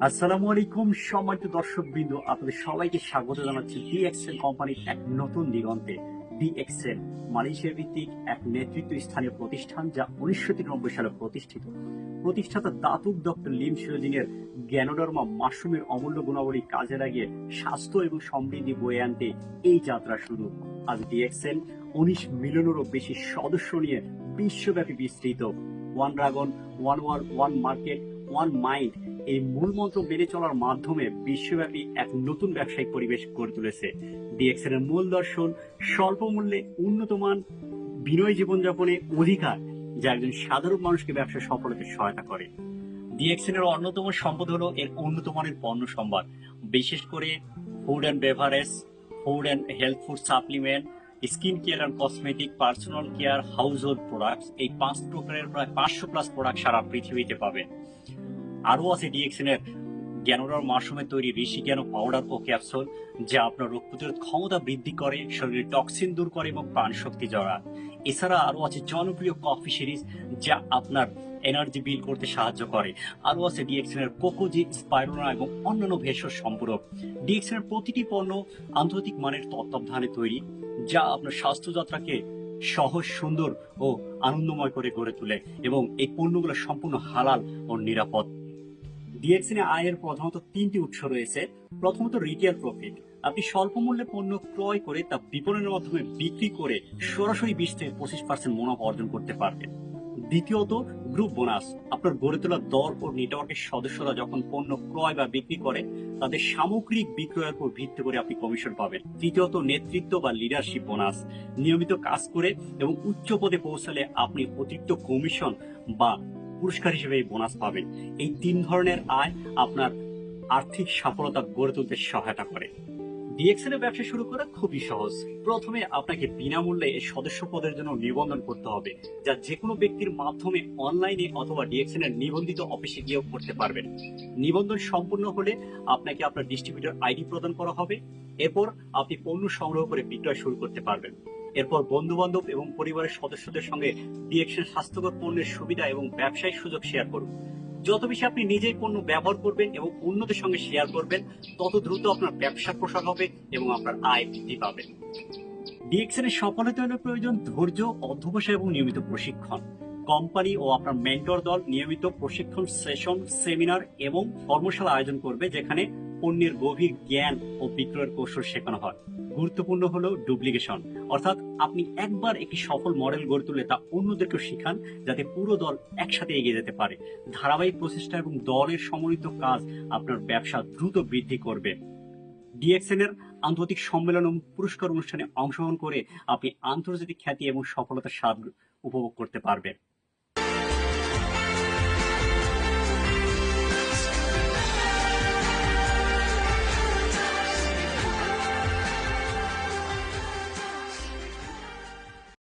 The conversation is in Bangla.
আসসালামু আলাইকুম সম্মানিত দর্শকবৃন্দ, আপনাদের সবাইকে স্বাগত জানাচ্ছি ডিএক্সএল কোম্পানির এক নতুন দিগন্তে। ডিএক্সএল মালয়েশিয়া ভিত্তিক এক নেতৃত্ব স্থানীয় প্রতিষ্ঠান, যা 1993 সালে প্রতিষ্ঠিত। প্রতিষ্ঠাতা দাতুক ডক্টর লিম শিওজিনের গ্যানোডার্মা মাশরুমের অমূল্য গুণাবলী কাজে লাগিয়ে স্বাস্থ্য এবং সমৃদ্ধি বয়ে আনতে এই যাত্রা শুরু। আজ ডিএক্সএল 19 মিলিয়নেরও বেশি সদস্য নিয়ে বিশ্বব্যাপী বিস্তৃত। One dragon, one world, one market, one mind, এই মূল মন্ত্র মেনে চলার মাধ্যমে বিশ্বব্যাপী এক নতুন ব্যবসায়িক পরিবেশ গড়ে তুলেছে। ডিএক্সএল এর মূল দর্শন স্বল্প মূল্যে উন্নত মান, বিনয় জীবনযাপনে অধিকার, যা একজন সাধারণ মানুষকে ব্যবসা সফলতাতে সহায়তা করে। ডিএক্সএল এর অন্যতম সম্পদ হলো এর উন্নত মানের পণ্য সম্ভার, বিশেষ করে food and beverage, food and health food supplement, skin care and cosmetic, personal care, house hold products. এই 5 প্রকারের প্রায় 500+ প্রোডাক্ট সারা পৃথিবীতে পাবেন। আরও আছে ডিএক্সএল এর গ্যানোডার মাশরুমের তৈরি ঋষি জ্ঞানো পাউডার ও ক্যাপসুল, যা আপনার রোগ প্রতিরোধ ক্ষমতা বৃদ্ধি করে, শরীরে টক্সিন দূর করে এবং প্রাণ শক্তি জড়ায়। এছাড়া আরও আছে জনপ্রিয় কফি সিরিজ, যা আপনার এনার্জি বিল করতে সাহায্য করে। আরও আছে ডিএক্সএল এর কোকোজি, স্পাইরোনা এবং অন্যান্য ভেষজ সম্পূরক। ডিএক্সএল এর প্রতিটি পণ্য আন্তর্জাতিক মানের তত্ত্বাবধানে তৈরি, যা আপনার স্বাস্থ্যযাত্রাকে সহজ, সুন্দর ও আনন্দময় করে গড়ে তোলে, এবং এই পণ্যগুলো সম্পূর্ণ হালাল ও নিরাপদ। ডিএক্সএল আয়ের প্রধানত 3টি উৎস রয়েছে। প্রথমত রিটেল প্রফিট, আপনি স্বল্প মূল্যে পণ্য ক্রয় করে তা বিপণনের মাধ্যমে বিক্রি করে সরাসরি 20 থেকে 25% মুনাফা অর্জন করতে পারবেন। দ্বিতীয়ত গ্রুপ বোনাস, আপনার গড়ে তোলা দল ও নেটওয়ার্কের সদস্যরা যখন পণ্য ক্রয় বা বিক্রি করে, তাদের সামগ্রিক বিক্রয়ের উপর ভিত্তি করে আপনি কমিশন পাবেন। তৃতীয়ত নেতৃত্ব বা লিডারশিপ বোনাস, নিয়মিত কাজ করে এবং উচ্চ পদে পৌঁছালে আপনি অতিরিক্ত কমিশন বা পুরস্কার হিসেবে এই বোনাস পাবেন। এই 3 ধরনের আয় আপনার আর্থিক সফলতা গড়ে তুলতে সহায়তা করে। ডিএক্সএল এর ব্যবসা শুরু করা খুবই সহজ। প্রথমে আপনাকে বিনামূল্যে এই সদস্য পদের জন্য নিবন্ধন করতে হবে, যা যে কোনো ব্যক্তির মাধ্যমে অনলাইনে অথবা ডিএক্সএল এর নিবন্ধিত অফিসে গিয়েও করতে পারবেন। নিবন্ধন সম্পূর্ণ হলে আপনাকে আপনার ডিস্ট্রিবিউটর আইডি প্রদান করা হবে। এরপর আপনি পণ্য সংগ্রহ করে বিক্রয় শুরু করতে পারবেন। এরপর বন্ধু বান্ধব এবং পরিবারের সদস্যদের সঙ্গে ডিএক্সএল স্বাস্থ্যকর পণ্যের সুবিধা এবং ব্যবসায়িক সুযোগ শেয়ার করুন। যত বেশি আপনি নিজেই পণ্য ব্যবহার করবেন এবং অন্যদের সঙ্গে শেয়ার করবেন, তত দ্রুত আপনার ব্যবসা প্রসার হবে এবং আপনার আয় বৃদ্ধি পাবে। ডিএক্সএল এর সফলতার জন্য প্রয়োজন ধৈর্য, অধ্যবসায় এবং নিয়মিত প্রশিক্ষণ। কোম্পানি ও আপনার মেন্টর দল নিয়মিত প্রশিক্ষণ সেশন, সেমিনার এবং কর্মশালা আয়োজন করবে, যেখানে পণ্যের গভীর জ্ঞান ও বিক্রয়ের কৌশল শেখানো হয়। গুরুত্বপূর্ণ হলো ডুপ্লিকেশন, অর্থাৎ আপনি একবার একটি সফল মডেল গড়ে তুলে তা অন্যদেরকেও শিখান, যাতে পুরো দল একসাথে এগিয়ে যেতে পারে। ধারাবাহিক প্রচেষ্টা এবং দলের সমন্বিত কাজ আপনার ব্যবসা দ্রুত বৃদ্ধি করবে। ডিএক্সএল এর আন্তর্জাতিক সম্মেলন এবং পুরস্কার অনুষ্ঠানে অংশগ্রহণ করে আপনি আন্তর্জাতিক খ্যাতি এবং সফলতার স্বাদ উপভোগ করতে পারবেন।